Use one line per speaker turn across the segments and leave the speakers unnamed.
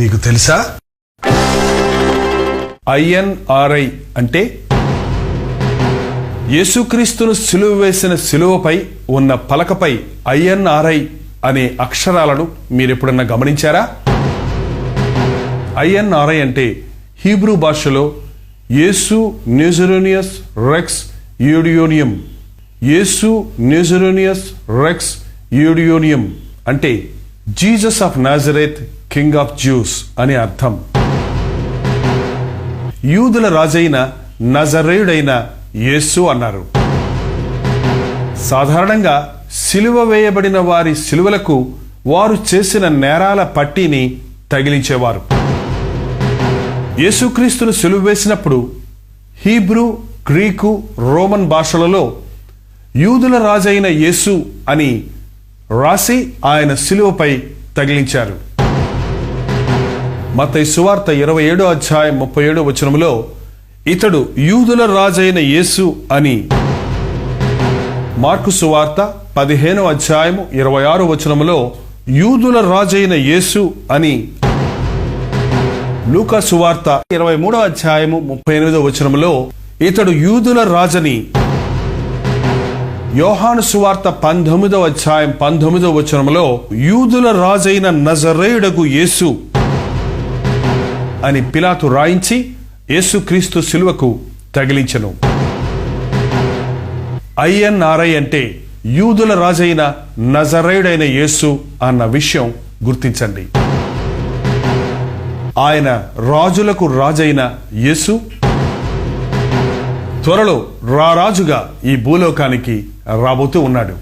మీకు తెలుసా? INRI అంటే యేసుక్రీస్తును సిలువ వేసిన సిలువపై ఉన్న పలకపై INRI అనే అక్షరాలను మీరెప్పుడన్నా గమనించారా? INRI అంటే హీబ్రూ భాషలో యేసు నజరేనియస్ రెక్స్ యూడియోనియం. యేసు నజరేనియస్ రెక్స్ యూడియోనియం అంటే Jesus of Nazareth king of juice అని అర్థం. యూదుల రాజైన నజరేయుడైన యేసు అన్నారు. సాధారణంగా సిలువ వేయబడిన వారి సిలువలకు వారు చేసిన నేరాల పట్టీని తగిలించేవారు. యేసుక్రీస్తును సిలువ వేసినప్పుడు హీబ్రూ, గ్రీకు, రోమన్ భాషలలో యూదుల రాజైన యేసు అని రాసి ఆయన సిలువపై తగిలించారు. మత్తయి సువార్త 27వ అధ్యాయం 37వ వచనములో ఇతడు యూదుల రాజైన యేసు అని, మార్కు సువార్త 15వ అధ్యాయము 26వ వచనములో యూదుల రాజైన యేసు అని, లూకా సువార్త 23వ అధ్యాయము 38వ వచనములో ఇతడు యూదుల రాజని, యోహాను సువార్త 19వ అధ్యాయం 19వ వచనములో యూదుల రాజైన నజరేయుడగు యేసు అని పిలాతు రాయించి యేసుక్రీస్తు సిలువకు తగిలించెను. INRI అంటే యూదుల రాజైన నజరేయుడైన యేసు అన్న విషయం గుర్తించండి. ఆయన రాజులకు రాజైన యేసు త్వరలో రారాజుగా ఈ భూలోకానికి రాబోతూ ఉన్నాడు.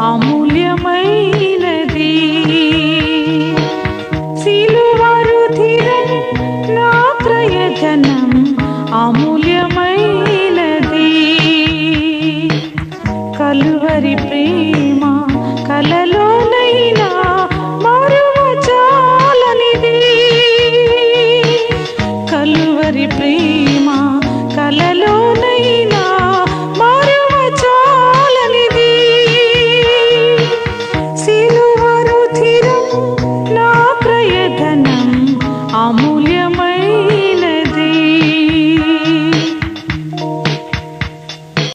అమూల్యమైనది సిలువరుధిరం నా ప్రయజనం అమూల్యమైనది. కలువరి ప్రేమ కలలోనైనా